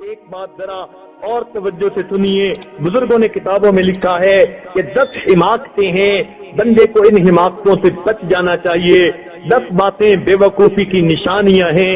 ایک بات ذرا اور توجہ سے سنیے، بزرگوں نے کتابوں میں لکھا ہے کہ 10 حماقتیں ہیں، بندے کو ان حماقتوں سے بچ جانا چاہیے۔ 10 باتیں بے وقوفی کی نشانیاں ہیں،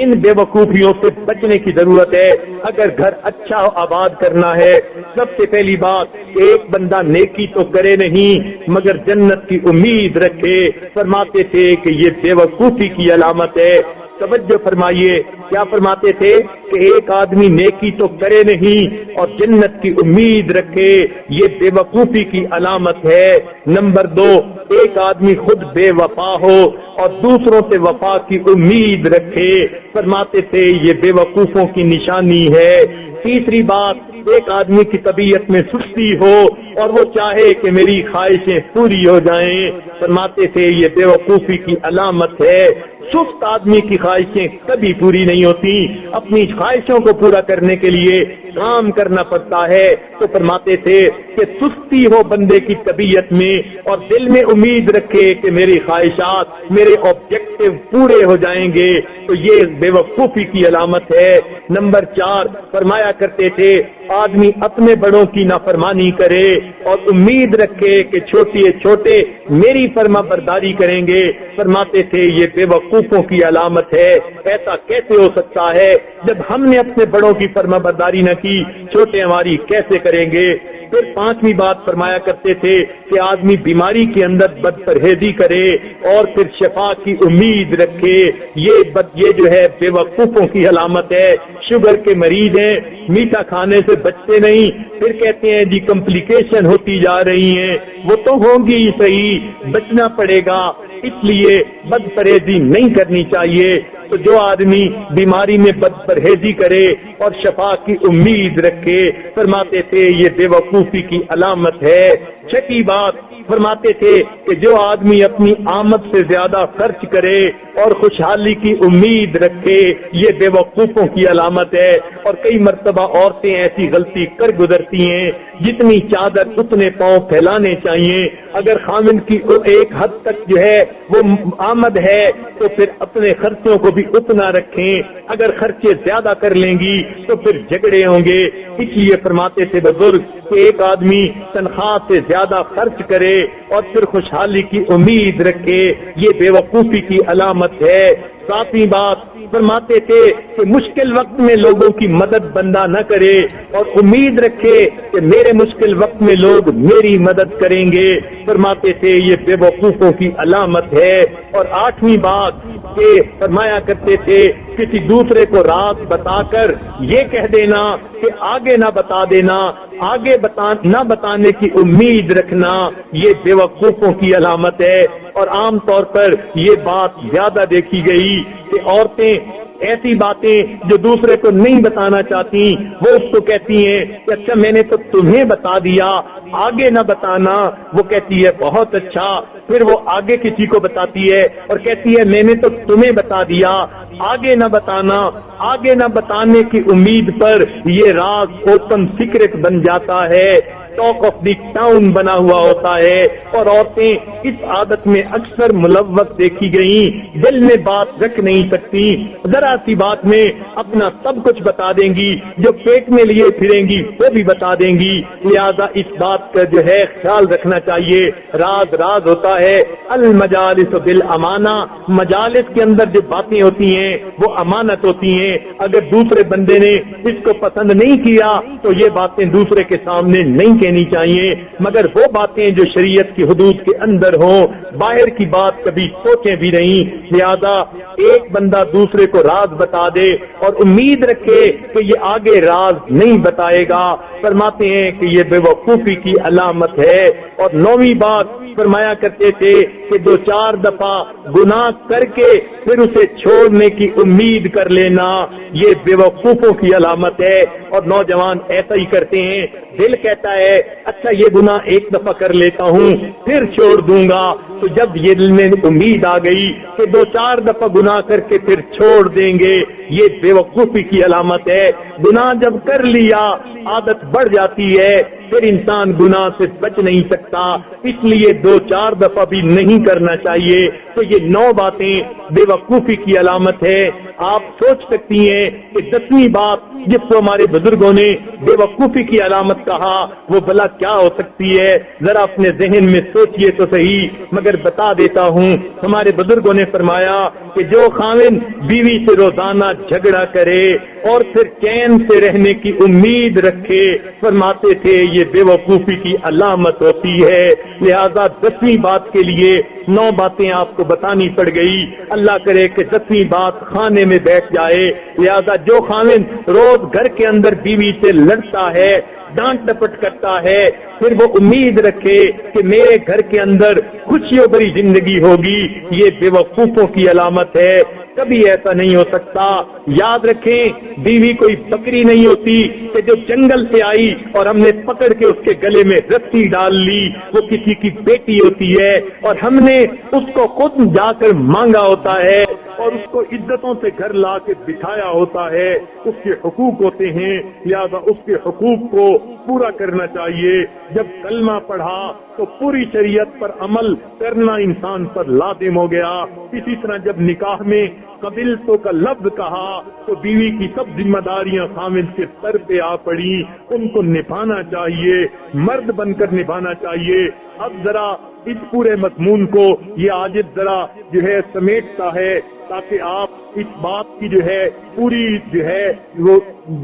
ان بے وقوفیوں سے بچنے کی ضرورت ہے اگر گھر اچھا آباد کرنا ہے۔ سب سے پہلی بات، ایک بندہ نیکی تو کرے نہیں مگر جنت کی امید رکھے، فرماتے تھے کہ یہ بے وقوفی کی علامت ہے۔ توجہ فرمائیے، کیا فرماتے تھے کہ ایک آدمی نیکی تو کرے نہیں اور جنت کی امید رکھے، یہ بے وقوفی کی علامت ہے۔ نمبر 2، ایک آدمی خود بے وفا ہو اور دوسروں سے وفا کی امید رکھے، فرماتے تھے یہ بے وقوفوں کی نشانی ہے۔ تیسری بات، ایک آدمی کی طبیعت میں سستی ہو اور وہ چاہے کہ میری خواہشیں پوری ہو جائیں، فرماتے تھے یہ بے وقوفی کی علامت ہے۔ سست آدمی کی خواہشیں کبھی پوری نہیں ہوتی، اپنی خواہشوں کو پورا کرنے کے لیے کام کرنا پڑتا ہے، تو فرماتے تھے کہ سستی ہو بندے کی طبیعت میں اور دل میں امید رکھے کہ میری خواہشات، میرے آبجیکٹو پورے ہو جائیں گے، تو یہ بے وقوفی کی علامت ہے۔ نمبر 4، فرمایا کرتے تھے آدمی اپنے بڑوں کی نافرمانی کرے اور امید رکھے کہ چھوٹے میری فرما برداری کریں گے، فرماتے تھے یہ بے وقوفوں کی علامت ہے۔ ایسا کیسے ہو سکتا ہے؟ جب ہم نے اپنے بڑوں کی فرما برداری نہ کی، چھوٹے ہماری کیسے کریں گے؟ پھر 5ویں بات فرمایا کرتے تھے کہ آدمی بیماری کے اندر بد پرہیزی کرے اور پھر شفا کی امید رکھے، یہ جو ہے بے وقوفوں کی علامت ہے۔ شوگر کے مریض ہیں، میٹھا کھانے سے بچتے نہیں، پھر کہتے ہیں جی کمپلیکیشن ہوتی جا رہی ہیں، وہ تو ہوں گی ہی صحیح، بچنا پڑے گا، اس لیے بد پرہیزی نہیں کرنی چاہیے۔ تو جو آدمی بیماری میں بد پرہیزی کرے اور شفا کی امید رکھے، فرماتے تھے یہ بے وقوفی کی علامت ہے۔ 6 بات فرماتے تھے کہ جو آدمی اپنی آمد سے زیادہ خرچ کرے اور خوشحالی کی امید رکھے، یہ بے وقوفوں کی علامت ہے۔ اور کئی مرتبہ عورتیں ایسی غلطی کر گزرتی ہیں، جتنی چادر اتنے پاؤں پھیلانے چاہیے۔ اگر خامن کی ایک حد تک جو ہے وہ آمد ہے تو پھر اپنے خرچوں کو بھی اتنا رکھیں، اگر خرچے زیادہ کر لیں گی تو پھر جھگڑے ہوں گے۔ اس لیے فرماتے تھے بزرگ کہ ایک آدمی تنخواہ سے زیادہ خرچ کرے اور پھر خوشحالی کی امید رکھے، یہ بے وقوفی کی علامت ہے۔ 7ویں بات فرماتے تھے کہ مشکل وقت میں لوگوں کی مدد بندہ نہ کرے اور امید رکھے کہ میرے مشکل وقت میں لوگ میری مدد کریں گے، فرماتے تھے یہ بے وقوفوں کی علامت ہے۔ اور 8ویں بات کہ فرمایا کرتے تھے کسی دوسرے کو راز بتا کر یہ کہہ دینا کہ آگے نہ بتا دینا، آگے نہ بتانے کی امید رکھنا، یہ بے وقوفوں کی علامت ہے۔ اور عام طور پر یہ بات زیادہ دیکھی گئی کہ عورتیں ایسی باتیں جو دوسرے کو نہیں بتانا چاہتی وہ اس کو کہتی ہیں کہ اچھا میں نے تو تمہیں بتا دیا، آگے نہ بتانا، وہ کہتی ہے بہت اچھا، پھر وہ آگے کسی کو بتاتی ہے اور کہتی ہے میں نے تو تمہیں بتا دیا، آگے نہ بتانا، آگے نہ بتانے کی امید پر یہ راز اوپن سیکرٹ بن جاتا ہے، ٹاک آف دی ٹاؤن بنا ہوا ہوتا ہے۔ اور عورتیں اس عادت میں اکثر ملوث دیکھی گئیں، دل میں بات رکھ نہیں سکتی، ذرا سی بات میں اپنا سب کچھ بتا دیں گی، جو پیٹ میں لیے پھریں گی وہ بھی بتا دیں گی۔ لہذا اس بات کا جو ہے خیال رکھنا چاہیے، راز راز ہوتا ہے۔ المجالس بالامانہ، مجالس کے اندر جو باتیں ہوتی ہیں وہ امانت ہوتی ہیں، اگر دوسرے بندے نے اس کو پسند نہیں کیا تو یہ باتیں دوسرے کے سامنے نہیں کہنی چاہیے، مگر وہ باتیں جو شریعت کی حدود کے اندر ہوں، باہر کی بات کبھی سوچیں بھی نہیں۔ لہذا ایک بندہ دوسرے کو راز بتا دے اور امید رکھے کہ یہ آگے راز نہیں بتائے گا، فرماتے ہیں کہ یہ بے وقوفی کی علامت ہے۔ اور 9ویں بات فرمایا کرتے تھے کہ 2-4 دفعہ گناہ کر کے پھر اسے چھوڑنے کی امید کر لینا، یہ بے وقوفوں کی علامت ہے۔ اور نوجوان ایسا ہی کرتے ہیں، دل کہتا ہے اچھا یہ گناہ ایک دفعہ کر لیتا ہوں پھر چھوڑ دوں گا، تو جب یہ دل میں امید آ گئی کہ 2-4 دفعہ گناہ کر کے پھر چھوڑ دیں گے، یہ بے وقوفی کی علامت ہے۔ گناہ جب کر لیا عادت بڑھ جاتی ہے، پھر انسان گناہ سے بچ نہیں سکتا، اس لیے 2-4 دفعہ بھی نہیں کرنا چاہیے۔ تو یہ 9 باتیں بیوقوفی کی علامت ہے۔ آپ سوچ سکتی ہیں کہ 10ویں بات جس کو ہمارے بزرگوں نے بیوقوفی کی علامت کہا وہ بھلا کیا ہو سکتی ہے؟ ذرا اپنے ذہن میں سوچئے تو صحیح، مگر بتا دیتا ہوں۔ ہمارے بزرگوں نے فرمایا کہ جو خاوند بیوی سے روزانہ جھگڑا کرے اور پھر چین سے رہنے کی امید رکھے، فرماتے تھے یہ بیوقوفی کی علامت ہوتی ہے۔ لہذا 10ویں بات کے لیے 9 باتیں آپ کو بتانی پڑ گئی۔ اللہ کرے کہ 10ویں بات خانے میں بیٹھ جائے۔ لہذا جو خاوند روز گھر کے اندر بیوی سے لڑتا ہے، ڈانٹ ڈپٹ کرتا ہے، پھر وہ امید رکھے کہ میرے گھر کے اندر خوشیوں بھری زندگی ہوگی، یہ بیوقوفوں کی علامت ہے۔ کبھی ایسا نہیں ہو سکتا۔ یاد رکھیں، بیوی کوئی بکری نہیں ہوتی کہ جو جنگل سے آئی اور ہم نے پکڑ کے اس کے گلے میں رسی ڈال لی۔ وہ کسی کی بیٹی ہوتی ہے اور ہم نے اس کو خود جا کر مانگا ہوتا ہے اور اس کو عزتوں سے گھر لا کے بٹھایا ہوتا ہے۔ اس کے حقوق ہوتے ہیں، لہذا اس کے حقوق کو پورا کرنا چاہیے۔ جب کلمہ پڑھا تو پوری شریعت پر عمل کرنا انسان پر لازم ہو گیا۔ اسی طرح جب نکاح میں قبلتوں کا لفظ کہا تو بیوی کی سب ذمہ داریاں خاوند کے سر پہ آ پڑی، ان کو نبھانا چاہیے، مرد بن کر نبھانا چاہیے۔ اب ذرا اس پورے مضمون کو یہ عاجز ذرا جو ہے سمیٹتا ہے تاکہ آپ اس بات کی جو ہے پوری جو ہے وہ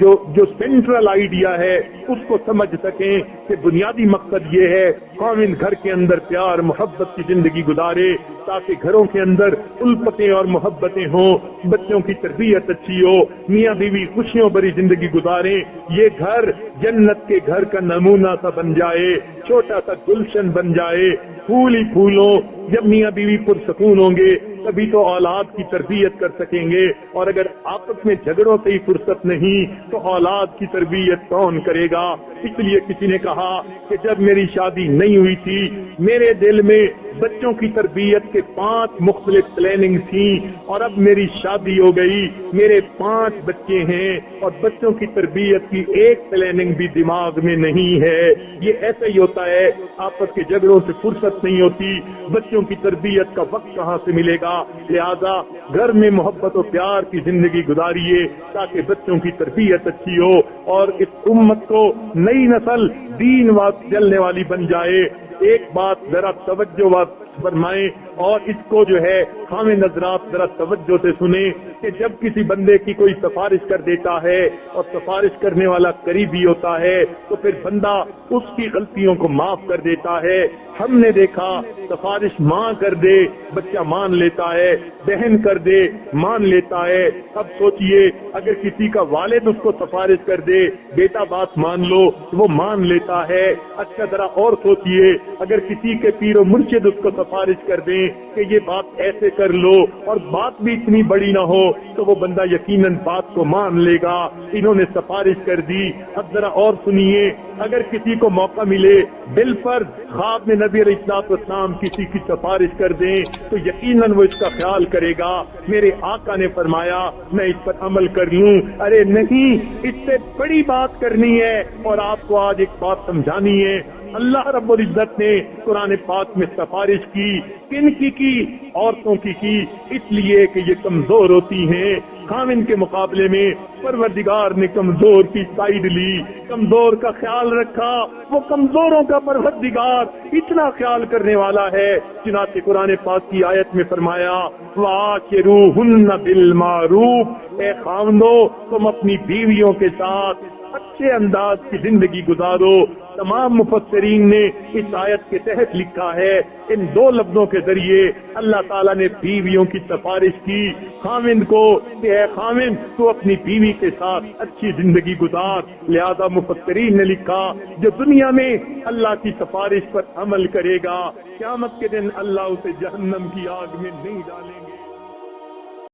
جو سینٹرل آئیڈیا ہے اس کو سمجھ سکیں کہ بنیادی مقصد یہ ہے خاوند گھر کے اندر پیار محبت کی زندگی گزارے تاکہ گھروں کے اندر الفتیں اور محبتیں ہوں، بچوں کی تربیت اچھی ہو، میاں بیوی خوشیوں بھری زندگی گزاریں، یہ گھر جنت کے گھر کا نمونہ سا بن جائے، چھوٹا سا گلشن بن جائے، پھول ہی پھول ہو۔ جب میاں بیوی پرسکون ہوں گے تبھی تو اولاد کی تربیت کر سکیں گے، اور اگر آپس میں جھگڑوں سے ہی فرصت نہیں تو اولاد کی تربیت کون کرے گا؟ اس لیے کسی نے کہا کہ جب میری شادی نہیں ہوئی تھی میرے دل میں بچوں کی تربیت کے 5 مختلف پلاننگ تھیں، اور اب میری شادی ہو گئی، میرے 5 بچے ہیں اور بچوں کی تربیت کی ایک پلاننگ بھی دماغ میں نہیں ہے۔ یہ ایسا ہی ہوتا ہے، آپس کے جھگڑوں سے فرصت نہیں ہوتی، بچوں کی تربیت کا وقت کہاں سے ملے گا؟ لہذا گھر میں محبت و پیار کی زندگی گزاریے تاکہ بچوں کی تربیت اچھی ہو اور اس امت کو نئی نسل دین وقت چلنے والی بن جائے۔ ایک بات ذرا توجہ فرمائیں اور اس کو جو ہے خاوند حضرات ذرا توجہ سے سنیں کہ جب کسی بندے کی کوئی سفارش کر دیتا ہے اور سفارش کرنے والا قریبی ہوتا ہے تو پھر بندہ اس کی غلطیوں کو معاف کر دیتا ہے۔ ہم نے دیکھا سفارش ماں کر دے بچہ مان لیتا ہے، بہن کر دے مان لیتا ہے۔ اب سوچئے اگر کسی کا والد اس کو سفارش کر دے بیٹا بات مان لو وہ مان لیتا ہے۔ اچھا ذرا اور سوچئے اگر کسی کے پیر و مرشد اس کو سفارش کر دیں کہ یہ بات ایسے کر لو اور بات بھی اتنی بڑی نہ ہو تو وہ بندہ یقیناً بات کو مان لے گا۔ انہوں نے سفارش کر دی۔ اب ذرا اور سنیے، اگر کسی کو موقع ملے بالفرض خواب میں نبی علیہ الصلوۃ والسلام کسی کی سفارش کر دیں تو یقیناً وہ اس کا خیال کرے گا میرے آقا نے فرمایا میں اس پر عمل کر لوں۔ ارے نہیں، اس سے بڑی بات کرنی ہے اور آپ کو آج ایک بات سمجھانی ہے۔ اللہ رب العزت نے قرآن پاک میں سفارش کی، کن کی عورتوں کی اس لیے کہ یہ کمزور ہوتی ہیں خاوند کے مقابلے میں۔ پروردگار نے کمزور کی سائیڈ لی، کمزور کا خیال رکھا۔ وہ کمزوروں کا پروردگار اتنا خیال کرنے والا ہے، چنانچہ قرآن پاک کی آیت میں فرمایا وَعَاشِرُوهُنَّ بِالْمَعْرُوفِ، اے خاوندو تم اپنی بیویوں کے ساتھ اچھے انداز کی زندگی گزارو۔ تمام مفسرین نے اس آیت کے تحت لکھا ہے ان 2 لفظوں کے ذریعے اللہ تعالیٰ نے بیویوں کی سفارش کی خاوند کو کہ اے خاوند تو اپنی بیوی کے ساتھ اچھی زندگی گزار۔ لہذا مفسرین نے لکھا جو دنیا میں اللہ کی سفارش پر عمل کرے گا قیامت کے دن اللہ اسے جہنم کی آگ میں نہیں ڈالیں گے۔